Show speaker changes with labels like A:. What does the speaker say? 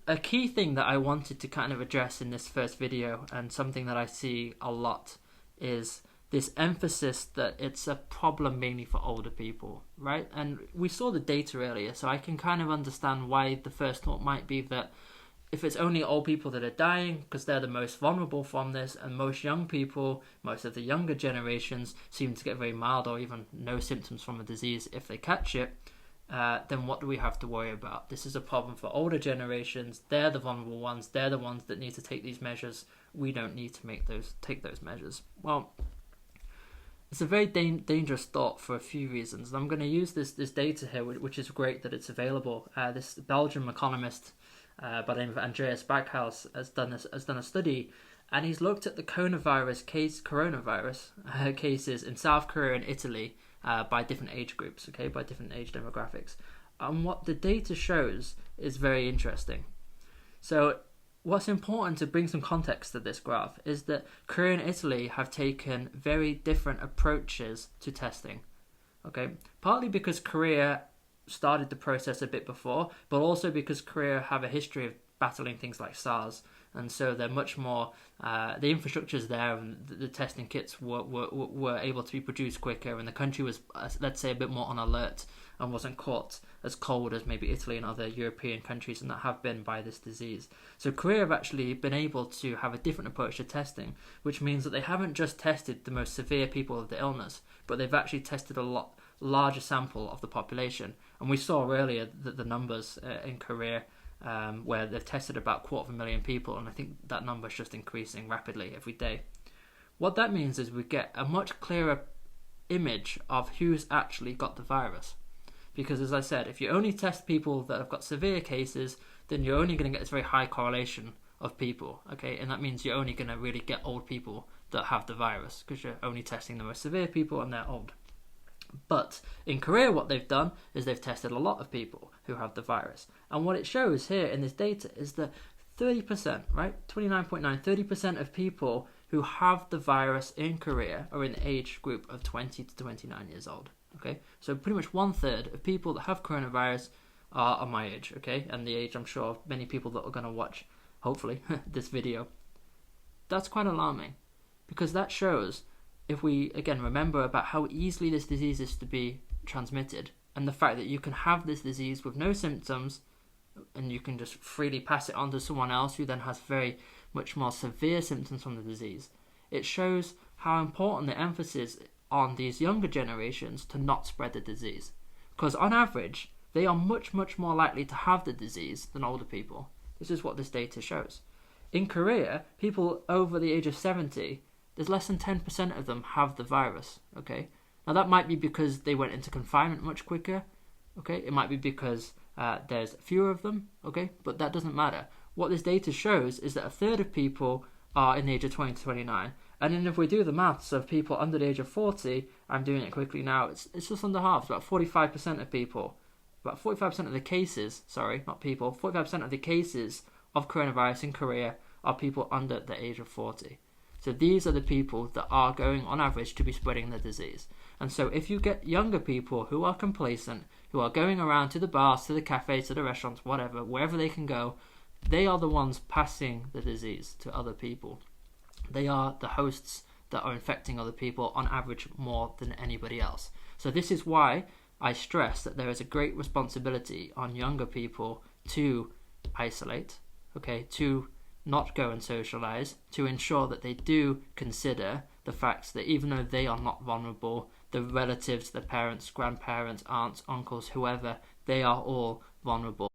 A: a key thing that I wanted to kind of address in this first video, and something that I see a lot, is this emphasis that it's a problem mainly for older people, right? And we saw the data earlier, so I can kind of understand why the first thought might be that if it's only old people that are dying because they're the most vulnerable from this, and most young people, most of the younger generations, seem to get very mild or even no symptoms from the disease if they catch it, then what do we have to worry about? This is a problem for older generations. They're the vulnerable ones. They're the ones that need to take these measures. We don't need to take those measures. Well, it's a very dangerous thought for a few reasons. And I'm going to use this data here, which is great that it's available. This Belgian economist by the name of Andreas Backhaus has done a study, and he's looked at the coronavirus cases in South Korea and Italy by different age groups, okay, by different age demographics. And what the data shows is very interesting. So what's important to bring some context to this graph is that Korea and Italy have taken very different approaches to testing, okay? Partly because Korea started the process a bit before, but also because Korea have a history of battling things like SARS, and so they're much more, the infrastructure's there, and the testing kits were able to be produced quicker, and the country was, let's say, a bit more on alert and wasn't caught as cold as maybe Italy and other European countries and that have been by this disease. So Korea have actually been able to have a different approach to testing, which means that they haven't just tested the most severe people of the illness, but they've actually tested a lot larger sample of the population. And we saw earlier that the numbers in Korea, where they've tested about 250,000 people, and I think that number is just increasing rapidly every day. What that means is we get a much clearer image of who's actually got the virus. Because as I said, if you only test people that have got severe cases, then you're only going to get this very high correlation of people, okay? And that means you're only going to really get old people that have the virus, because you're only testing the most severe people and they're old. But in Korea, what they've done is they've tested a lot of people who have the virus. And what it shows here in this data is that 30%, right? 29.9, 30% of people who have the virus in Korea are in the age group of 20 to 29 years old. Okay, so pretty much 1/3 of people that have coronavirus are my age, okay, and the age, I'm sure, of many people that are going to watch, hopefully, this video. That's quite alarming, because that shows, if we, again, remember about how easily this disease is to be transmitted, and the fact that you can have this disease with no symptoms, and you can just freely pass it on to someone else who then has very much more severe symptoms from the disease. It shows how important the emphasis on these younger generations to not spread the disease, because on average they are much more likely to have the disease than older people. This is what this data shows. In Korea, people over the age of 70, there's less than 10% of them have the virus, okay? Now that might be because they went into confinement much quicker, okay? It might be because there's fewer of them, okay? But that doesn't matter. What this data shows is that 1/3 of people are in the age of 20 to 29. And then if we do the maths of people under the age of 40, I'm doing it quickly now, it's just under half. It's about 45% of people, about 45% of the cases, 45% of the cases of coronavirus in Korea are people under the age of 40. So these are the people that are going, on average, to be spreading the disease. And so if you get younger people who are complacent, who are going around to the bars, to the cafes, to the restaurants, whatever, wherever they can go, they are the ones passing the disease to other people. They are the hosts that are infecting other people on average more than anybody else. So this is why I stress that there is a great responsibility on younger people to isolate, okay, to not go and socialize, to ensure that they do consider the fact that even though they are not vulnerable, the relatives, the parents, grandparents, aunts, uncles, whoever, they are all vulnerable.